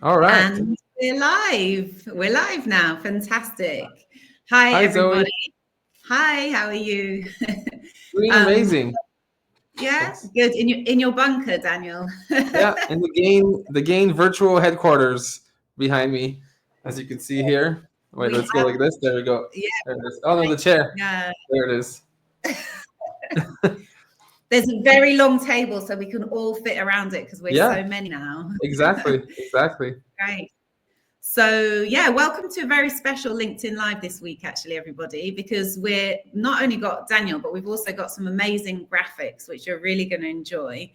All right. And we're live. We're live now. Fantastic. Hi, Hi, Zoe. everybody. Hi, how are you? Doing um, amazing. yeah, Thanks. good. In your bunker, Daniel. Yeah, and the Gain virtual headquarters behind me, as you can see here. Wait, We let's go have, like this. There we go. yeah, There it is. Oh no, the chair. yeah. There it is. There's a very long table, so we can all fit around it because we're Yeah, so many now. exactly, exactly. Great. So, yeah, welcome to a very special LinkedIn Live this week, actually, everybody, because we're not only got Daniel, but we've also got some amazing graphics, which you're really going to enjoy.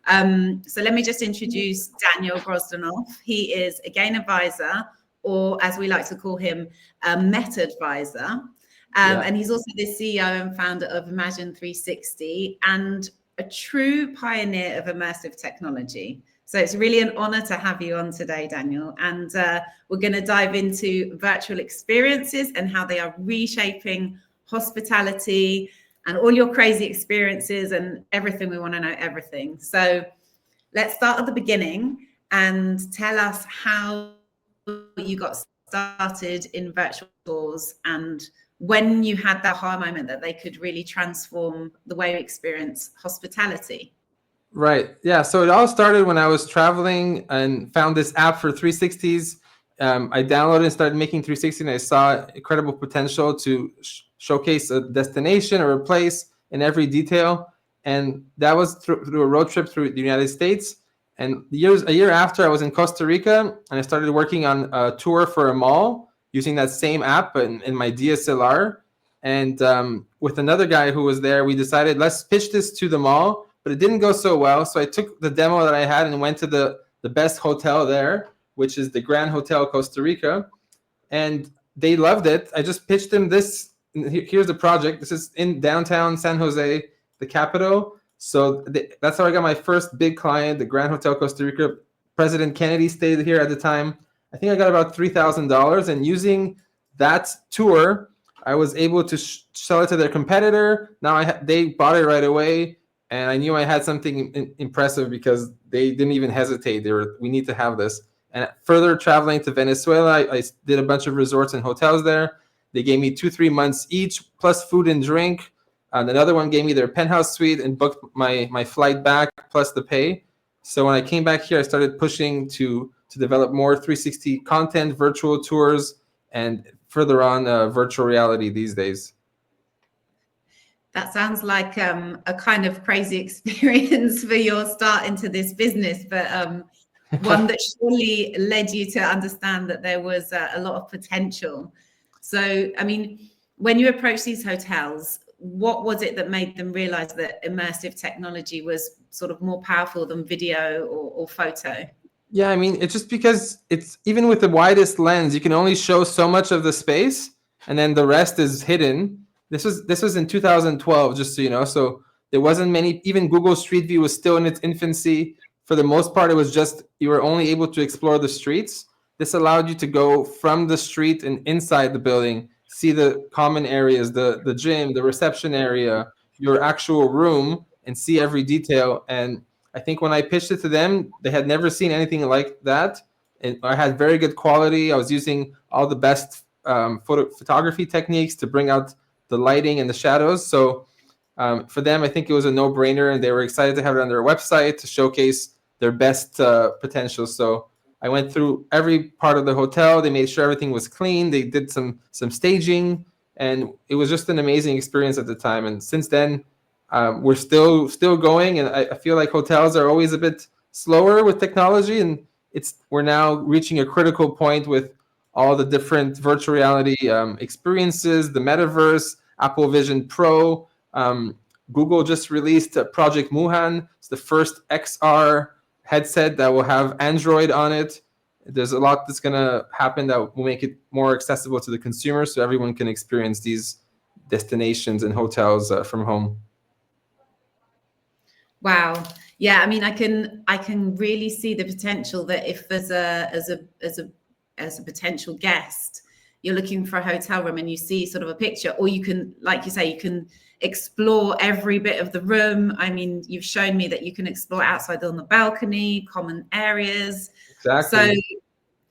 So let me just introduce Daniel Grozdanov. He is a Gain advisor, or as we like to call him, a Meta advisor. Yeah. And he's also the CEO and founder of Imagine 360 and a true pioneer of immersive technology. So it's really an honor to have you on today, Daniel. And we're going to dive into virtual experiences and how they are reshaping hospitality and all your crazy experiences and everything. We want to know everything. So let's start at the beginning and tell us how you got started in virtual tours and when you had that aha moment that they could really transform the way you experience hospitality. Right. Yeah. So it all started when I was traveling and found this app for 360s. I downloaded and started making 360, and I saw incredible potential to showcase a destination or a place in every detail. And that was through a road trip through the United States. And a year after, I was in Costa Rica, and I started working on a tour for a mall using that same app in my DSLR. And with another guy who was there, we decided, let's pitch this to the mall, but it didn't go so well. So I took the demo that I had and went to the best hotel there, which is the Grand Hotel Costa Rica, and they loved it. I just pitched them this. Here's the project. This is in downtown San Jose, the capital. So that's how I got my first big client, the Grand Hotel Costa Rica. President Kennedy stayed here at the time. I think I got about $3,000, and using that tour, I was able to sell it to their competitor. Now they bought it right away, and I knew I had something impressive because they didn't even hesitate. They were, we need to have this. And further traveling to Venezuela, I did a bunch of resorts and hotels there. They gave me 2-3 months each, plus food and drink. And another one gave me their penthouse suite and booked my flight back, plus the pay. So when I came back here, I started pushing to develop more 360 content, virtual tours, and further on virtual reality these days. That sounds like a kind of crazy experience for your start into this business, but one that surely led you to understand that there was a lot of potential. So, I mean, when you approach these hotels, what was it that made them realize that immersive technology was sort of more powerful than video or photo? Yeah, I mean, it's just because it's even with the widest lens, you can only show so much of the space, and then the rest is hidden. This was in 2012, just so you know. So there wasn't many. Even Google Street View was still in its infancy. For the most part, it was just you were only able to explore the streets. This allowed you to go from the street and inside the building, see the common areas, the gym, the reception area, your actual room, and see every detail. And I think when I pitched it to them, they had never seen anything like that. And I had very good quality. I was using all the best photography techniques to bring out the lighting and the shadows. So for them, I think it was a no-brainer, and they were excited to have it on their website to showcase their best potential. So I went through every part of the hotel. They made sure everything was clean. They did some staging, and it was just an amazing experience at the time. And since then, we're still going, and I feel like hotels are always a bit slower with technology, and we're now reaching a critical point with all the different virtual reality experiences, the metaverse, Apple Vision Pro. Google just released Project Muhan. It's the first XR headset that will have Android on it. There's a lot that's going to happen that will make it more accessible to the consumer, so everyone can experience these destinations and hotels from home. Wow. Yeah, I mean, I can really see the potential that if as a potential guest, you're looking for a hotel room and you see sort of a picture, or you can, like you say, you can explore every bit of the room. I mean, you've shown me that you can explore outside on the balcony, common areas. So Exactly.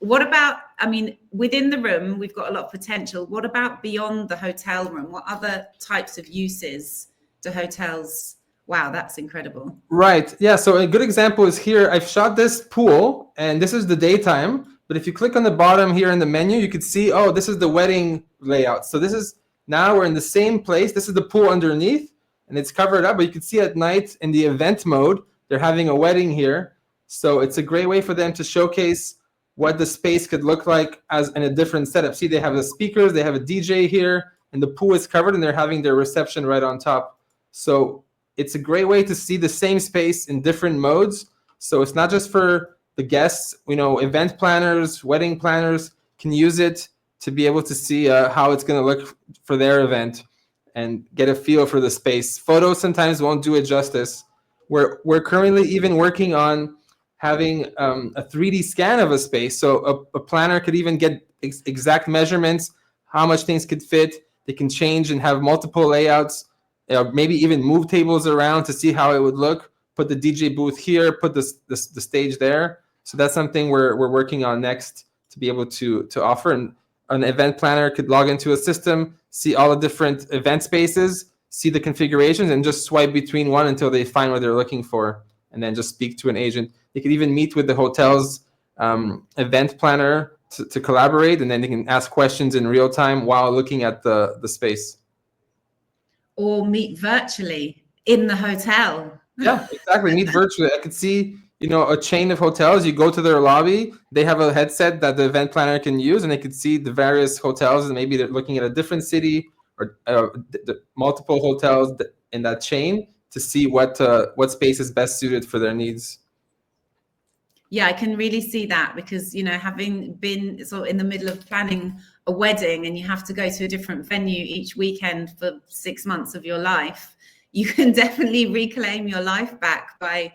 What about, I mean, within the room, we've got a lot of potential. What about beyond the hotel room? What other types of uses do hotels? Wow, that's incredible. Right. Yeah. So a good example is here. I've shot this pool, and this is the daytime. But if you click on the bottom here in the menu, you could see, oh, this is the wedding layout. So this is, now we're in the same place. This is the pool underneath, and it's covered up. But you can see at night in the event mode, they're having a wedding here. So it's a great way for them to showcase what the space could look like as in a different setup. See, they have the speakers, they have a DJ here, and the pool is covered, and they're having their reception right on top. So it's a great way to see the same space in different modes. So it's not just for the guests, event planners, wedding planners can use it to be able to see how it's going to look for their event and get a feel for the space. Photos sometimes won't do it justice. We're currently even working on having a 3D scan of a space. So a planner could even get exact measurements, how much things could fit. They can change and have multiple layouts, maybe even move tables around to see how it would look. Put the DJ booth here, put the stage there. So that's something we're working on next to be able to offer. And an event planner could log into a system, see all the different event spaces, see the configurations, and just swipe between one until they find what they're looking for, and then just speak to an agent. They could even meet with the hotel's event planner to collaborate, and then they can ask questions in real time while looking at the space. Or meet virtually in the hotel. Yeah, exactly. Meet virtually. I could see, a chain of hotels. You go to their lobby, they have a headset that the event planner can use, and they could see the various hotels, and maybe they're looking at a different city or the multiple hotels in that chain to see what space is best suited for their needs. Yeah, I can really see that because, having been sort of in the middle of planning a wedding and you have to go to a different venue each weekend for 6 months of your life, you can definitely reclaim your life back by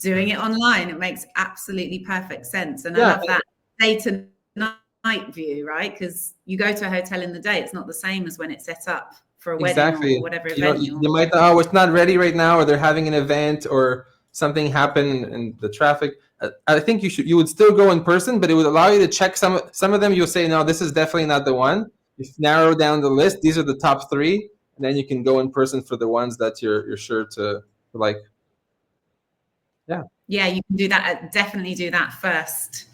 doing it online. It makes absolutely perfect sense. And I love that day to night view, right? Because you go to a hotel in the day, it's not the same as when it's set up for a wedding or whatever event. You might, it's not ready right now, or they're having an event or something happened in the traffic. I think you would still go in person, but it would allow you to check some of them. You'll say, no, this is definitely not the one. You narrow down the list. These are the top 3, and then you can go in person for the ones that you're sure to like. Yeah, you can do that. Definitely do that first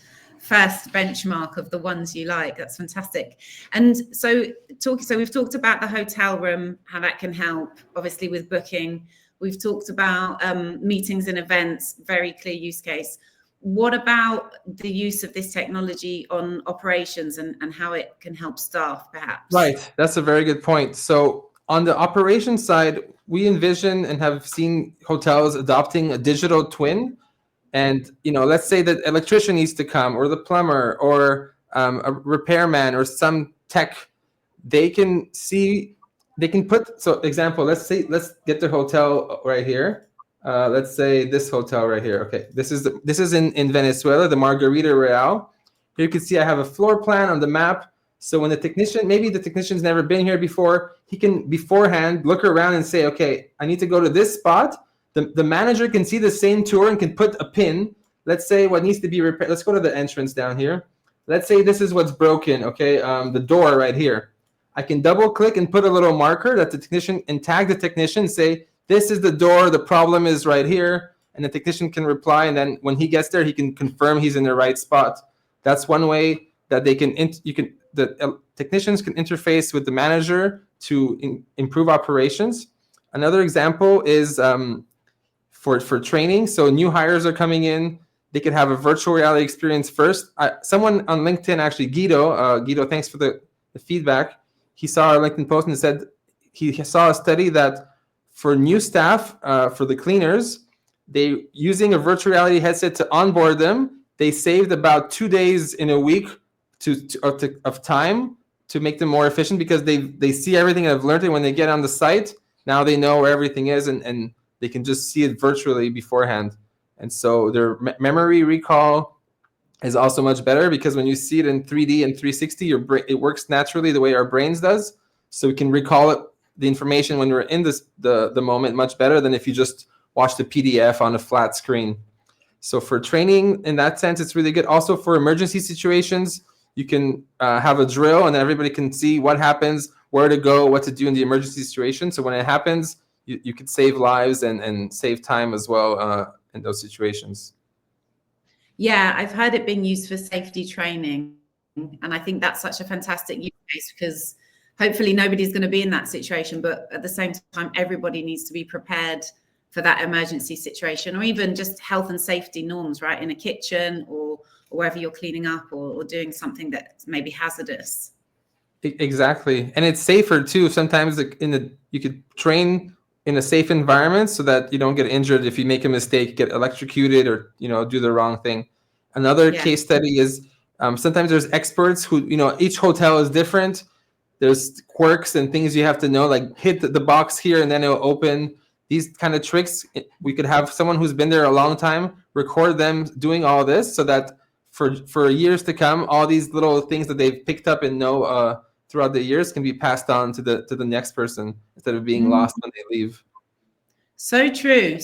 benchmark of the ones you like. That's fantastic. And so we've talked about the hotel room, how that can help, obviously, with booking. We've talked about meetings and events, very clear use case. What about the use of this technology on operations and how it can help staff, perhaps? Right, that's a very good point. So on the operations side, we envision and have seen hotels adopting a digital twin. And, let's say that electrician needs to come, or the plumber, or a repairman, or some tech. They can put, so example, let's get the hotel right here. Let's say this hotel right here. Okay, this is in Venezuela, the Margarita Real. Here you can see I have a floor plan on the map. So when maybe the technician's never been here before, he can beforehand look around and say, okay, I need to go to this spot. The manager can see the same tour and can put a pin. Let's say what needs to be repaired. Let's go to the entrance down here. Let's say this is what's broken, okay? The door right here. I can double click and put a little marker that the technician, and tag the technician, say, this is the door, the problem is right here. And the technician can reply, and then when he gets there, he can confirm he's in the right spot. That's one way that they can, the technicians can interface with the manager to improve operations. Another example is for training. So new hires are coming in. They could have a virtual reality experience first. Someone on LinkedIn, actually, Guido, thanks for the feedback. He saw our LinkedIn post and said he saw a study that for new staff, for the cleaners, they using a virtual reality headset to onboard them, they saved about 2 days in a week of time to make them more efficient, because they see everything and have learned it when they get on the site. Now they know where everything is, and they can just see it virtually beforehand. And so their memory recall is also much better, because when you see it in 3D and 360, it works naturally the way our brains does. So we can recall the information when we're in the moment much better than if you just watch the PDF on a flat screen. So for training in that sense, it's really good. Also for emergency situations, you can have a drill and then everybody can see what happens, where to go, what to do in the emergency situation. So when it happens, you could save lives and save time as well in those situations. Yeah, I've heard it being used for safety training. And I think that's such a fantastic use case, because hopefully nobody's going to be in that situation. But at the same time, everybody needs to be prepared for that emergency situation, or even just health and safety norms, right? In a kitchen or wherever you're cleaning up or doing something that's maybe hazardous. Exactly. And it's safer too. Sometimes you could train in a safe environment so that you don't get injured if you make a mistake, get electrocuted, or do the wrong thing. Another case study is sometimes there's experts who, each hotel is different. There's quirks and things you have to know, like hit the box here and then it'll open. These kind of tricks, we could have someone who's been there a long time record them doing all this, so that for years to come, all these little things that they've picked up and know throughout the years can be passed on to the next person instead of being lost when they leave. So true,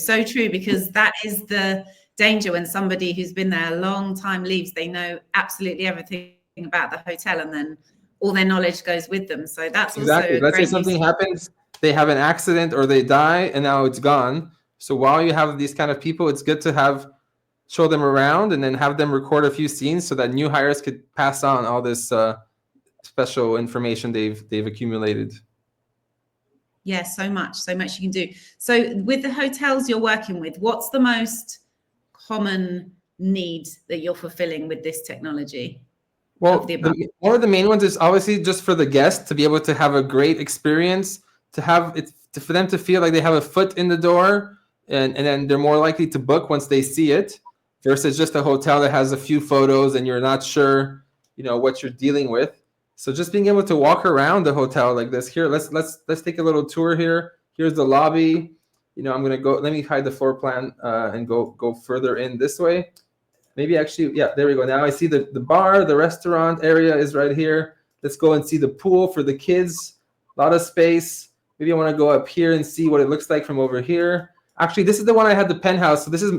because that is the danger when somebody who's been there a long time leaves. They know absolutely everything about the hotel, and then all their knowledge goes with them. So that's exactly. Also let's say something happens, they have an accident or they die, and now it's gone. So while you have these kind of people, it's good to show them around and then have them record a few scenes so that new hires could pass on all this special information they've accumulated. Yeah, so much you can do. So with the hotels you're working with, what's the most common need that you're fulfilling with this technology? Well, one of the main ones is obviously just for the guests to be able to have a great experience, for them to feel like they have a foot in the door, and then they're more likely to book once they see it, versus just a hotel that has a few photos and you're not sure, what you're dealing with. So just being able to walk around the hotel like this. Here, let's take a little tour here. Here's the lobby. I'm gonna go. Let me hide the floor plan and go further in this way. Maybe actually, yeah, there we go. Now I see the bar, the restaurant area is right here. Let's go and see the pool for the kids. A lot of space. Maybe I want to go up here and see what it looks like from over here. Actually, this is the one I had the penthouse. So this is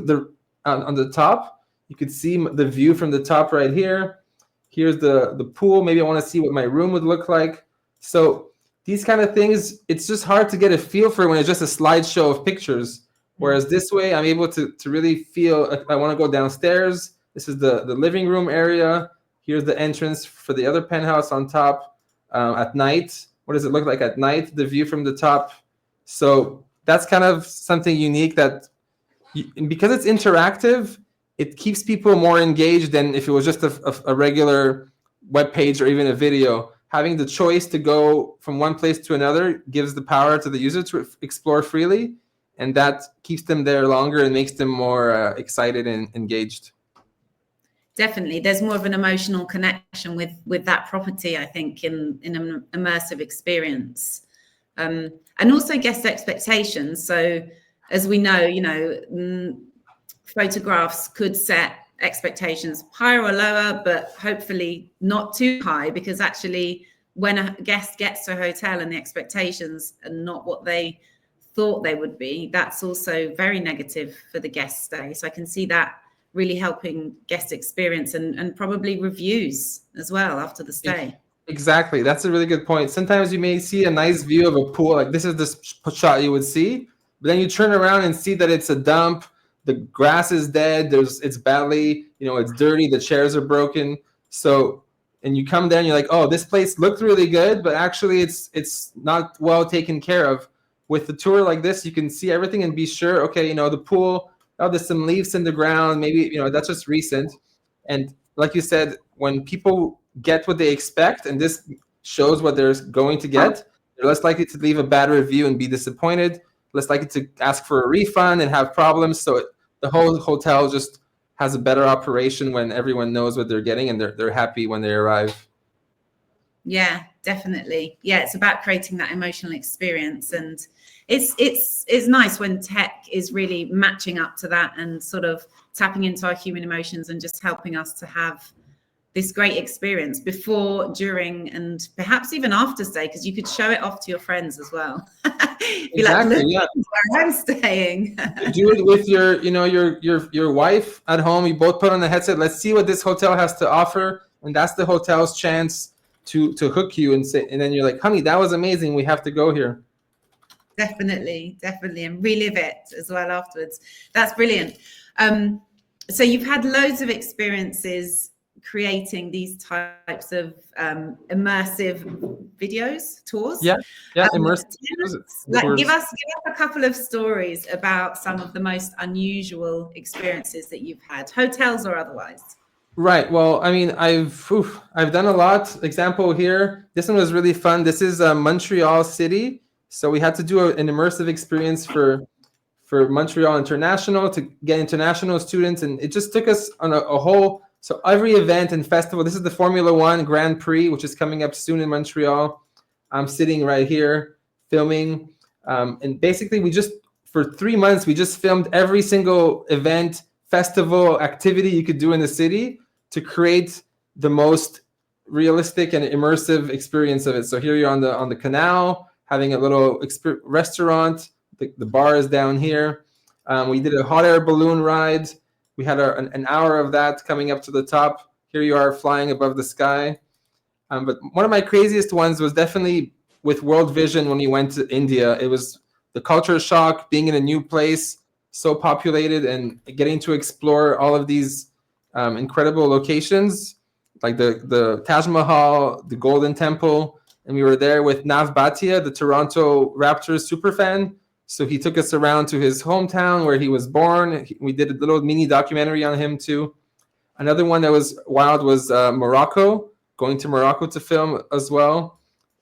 on the top. You could see the view from the top right here. Here's the pool. Maybe I want to see what my room would look like. So these kind of things, it's just hard to get a feel for when it's just a slideshow of pictures. Whereas this way, I'm able to really feel. I want to go downstairs. This is the living room area. Here's the entrance for the other penthouse on top. At night, what does it look like at night? The view from the top. So that's kind of something unique that, because it's interactive, it keeps people more engaged than if it was just a regular web page or even a video. Having the choice to go from one place to another gives the power to the user to explore freely. And that keeps them there longer and makes them more excited and engaged. Definitely. There's more of an emotional connection with that property, I think, in an immersive experience. And also guest expectations. So as we know, photographs could set expectations higher or lower, but hopefully not too high, because actually when a guest gets to a hotel and the expectations are not what they thought they would be, that's also very negative for the guest stay. So I can see that really helping guest experience and probably reviews as well after the stay. Exactly. That's a really good point. Sometimes you may see a nice view of a pool, like this is the shot you would see, but then you turn around and see that it's a dump. The grass is dead. It's badly, it's dirty. The chairs are broken. So, and you come there and you're like, oh, this place looked really good, but actually it's not well taken care of. With the tour like this, you can see everything and be sure, okay, the pool, there's some leaves in the ground. Maybe, that's just recent. And like you said, when people get what they expect, and this shows what they're going to get, they're less likely to leave a bad review and be disappointed, less likely to ask for a refund and have problems. So the whole hotel just has a better operation when everyone knows what they're getting and they're happy when they arrive. Yeah, definitely. Yeah, it's about creating that emotional experience, and it's nice when tech is really matching up to that and sort of tapping into our human emotions and just helping us to have this great experience before, during, and perhaps even after stay, because you could show it off to your friends as well. Be Exactly, like, look yeah. where I'm staying. Do it with your, your wife at home. You both put on the headset. Let's see what this hotel has to offer, and that's the hotel's chance to hook you and say, and then you're like, honey, that was amazing. We have to go here. Definitely, and relive it as well afterwards. That's brilliant. So you've had loads of experiences creating these types of immersive videos, tours. Yeah, immersive. Give us a couple of stories about some of the most unusual experiences that you've had, hotels or otherwise. Right. Well, I mean, I've done a lot. Example here. This one was really fun. This is Montreal City. So we had to do an immersive experience for Montreal International to get international students, and it just took us on a whole. So every event and festival. This is the Formula One Grand Prix, which is coming up soon in Montreal. I'm sitting right here filming, and basically we just for 3 months we just filmed every single event, festival, activity you could do in the city to create the most realistic and immersive experience of it. So here you're on the canal, having a little restaurant. The bar is down here. We did a hot air balloon ride. We had an hour of that coming up to the top. Here you are flying above the sky. But one of my craziest ones was definitely with World Vision when we went to India. It was the culture shock, being in a new place, so populated, and getting to explore all of these incredible locations, like the Taj Mahal, the Golden Temple. And we were there with Nav Bhatia, the Toronto Raptors superfan. So he took us around to his hometown where he was born. We did a little mini documentary on him too. Another one that was wild was Morocco, going to Morocco to film as well.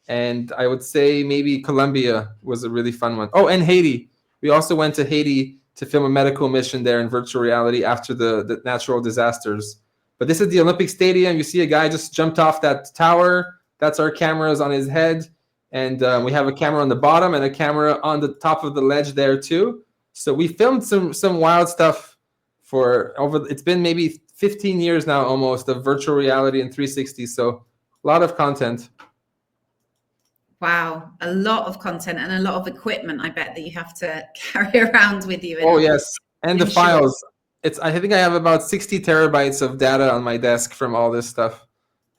And I would say maybe Colombia was a really fun one. Oh, and Haiti. We also went to Haiti to film a medical mission there in virtual reality after the natural disasters. But this is the Olympic Stadium. You see a guy just jumped off that tower. That's our cameras on his head. And we have a camera on the bottom and a camera on the top of the ledge there too. So we filmed some wild stuff it's been maybe 15 years now almost of virtual reality and 360. So a lot of content. Wow, a lot of content and a lot of equipment, I bet, that you have to carry around with you. Oh, yes. And the files. I think I have about 60 terabytes of data on my desk from all this stuff.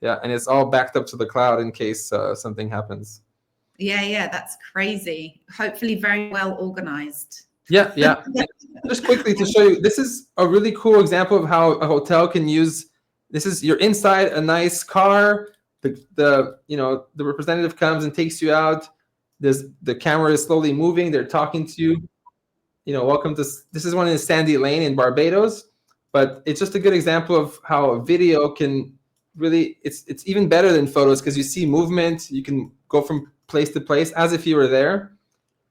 Yeah, and it's all backed up to the cloud in case something happens. Yeah, that's crazy. Hopefully very well organized. Yeah. Just quickly to show you, this is a really cool example of how a hotel can use, you're inside a nice car. The representative comes and takes you out. The camera is slowly moving. They're talking to you. Welcome to, this is one in Sandy Lane in Barbados, but it's just a good example of how a video can really, it's even better than photos because you see movement. You can go from place to place as if you were there.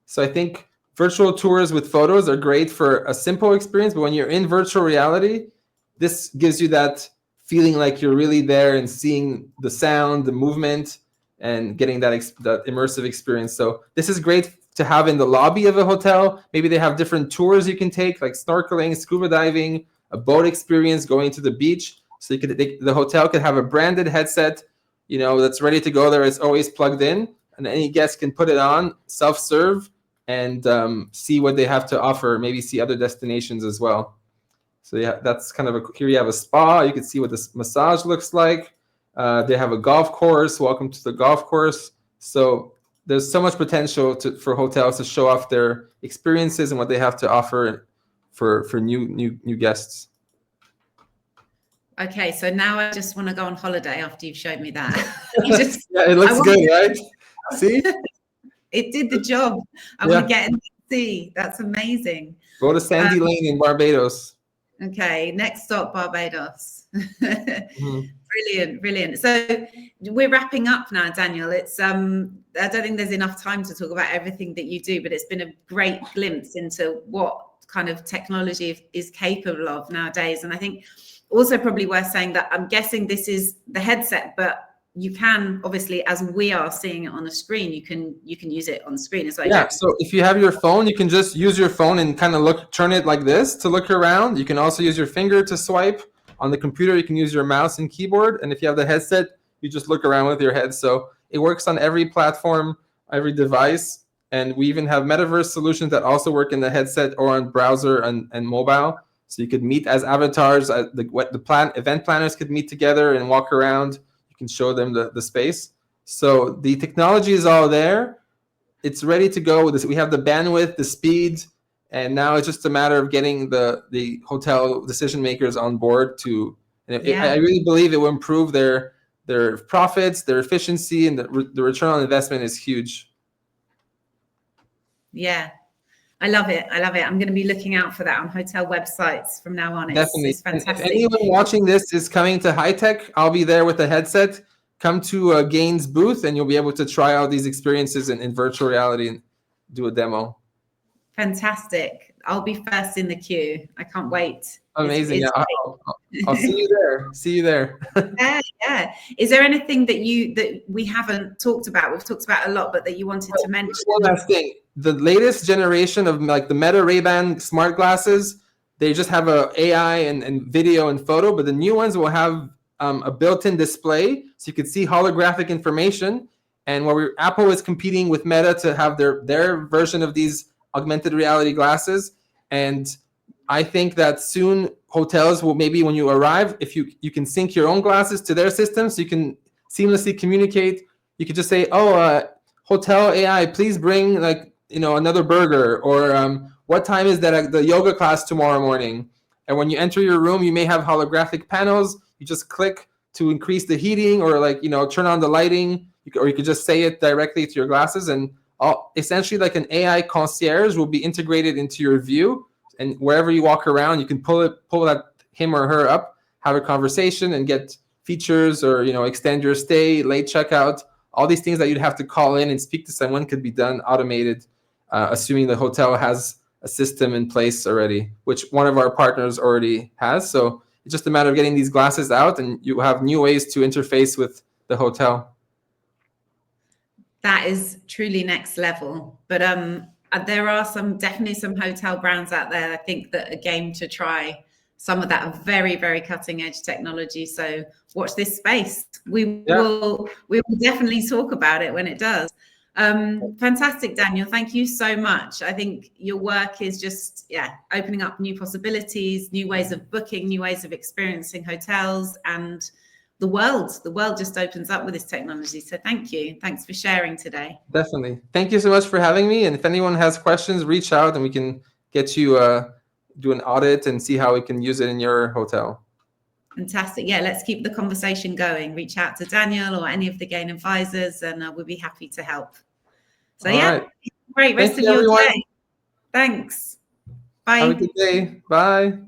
So I think virtual tours with photos are great for a simple experience, but when you're in virtual reality, this gives you that feeling like you're really there and seeing the sound, the movement, and getting that immersive experience. So this is great to have in the lobby of a hotel. Maybe they have different tours you can take, like snorkeling, scuba diving, a boat experience, going to the beach. So the hotel could have a branded headset, that's ready to go there. It's always plugged in, and any guest can put it on, self-serve, and see what they have to offer. Maybe see other destinations as well. So yeah, that's kind of here you have a spa. You can see what this massage looks like. They have a golf course. Welcome to the golf course. So there's so much potential for hotels to show off their experiences and what they have to offer for new guests. Okay, so now I just want to go on holiday after you've showed me that. Yeah, it looks good, right? See? It did the job. I want to get in the sea. That's amazing. Go to Sandy Lane in Barbados. Okay, next stop, Barbados. Brilliant. So we're wrapping up now, Daniel. It's I don't think there's enough time to talk about everything that you do, but it's been a great glimpse into what kind of technology is capable of nowadays. And I think also probably worth saying that I'm guessing this is the headset, but you can obviously, as we are seeing it on the screen, you can use it on the screen as well. Yeah, so if you have your phone, you can just use your phone and kind of turn it like this to look around. You can also use your finger to swipe On the computer, you can use your mouse and keyboard. And if you have the headset, you just look around with your head. So it works on every platform, every device. And we even have metaverse solutions that also work in the headset or on browser and mobile. So you could meet as avatars. Event planners could meet together and walk around. You can show them the space. So the technology is all there. It's ready to go. We have the bandwidth, the speed, and now it's just a matter of getting the hotel decision makers on board to. I really believe it will improve their profits, their efficiency, and the return on investment is huge. Yeah, I love it. I love it. I'm going to be looking out for that on hotel websites from now on. Definitely. It's fantastic. If anyone watching this is coming to High Tech, I'll be there with a headset. Come to Gain's booth and you'll be able to try out these experiences in virtual reality and do a demo. Fantastic. I'll be first in the queue. I can't wait. Amazing. I'll see you there. See you there. Yeah. Is there anything that we haven't talked about? We've talked about a lot, but that you wanted to mention? One last thing. The latest generation of like the Meta Ray-Ban smart glasses, they just have a AI and video and photo, but the new ones will have a built-in display, so you could see holographic information. And where Apple is competing with Meta to have their version of these augmented reality glasses. And I think that soon hotels will, maybe when you arrive, if you can sync your own glasses to their system, so you can seamlessly communicate. You could just say, hotel AI, please bring another burger, or what time is that the yoga class tomorrow morning? And when you enter your room, you may have holographic panels. You just click to increase the heating, or turn on the lighting, or you could just say it directly to your glasses, and essentially like an AI concierge will be integrated into your view. And wherever you walk around, you can pull that him or her up, have a conversation, and get features, or extend your stay, late checkout. All these things that you'd have to call in and speak to someone could be done automated, assuming the hotel has a system in place already, which one of our partners already has. So it's just a matter of getting these glasses out, and you have new ways to interface with the hotel. That is truly next level. But there are definitely some hotel brands out there, I think, that are game to try some of that very, very cutting edge technology. So watch this space. We will definitely talk about it when it does. Fantastic, Daniel. Thank you so much. I think your work is just, opening up new possibilities, new ways of booking, new ways of experiencing hotels, and the world just opens up with this technology. So thank you. Thanks for sharing today. Definitely. Thank you so much for having me. And if anyone has questions, reach out and we can get you do an audit and see how we can use it in your hotel. Fantastic. Yeah, let's keep the conversation going. Reach out to Daniel or any of the Gain advisors, and we'll be happy to help. So right. Great rest of your day. Thanks. Bye. Have a good day. Bye.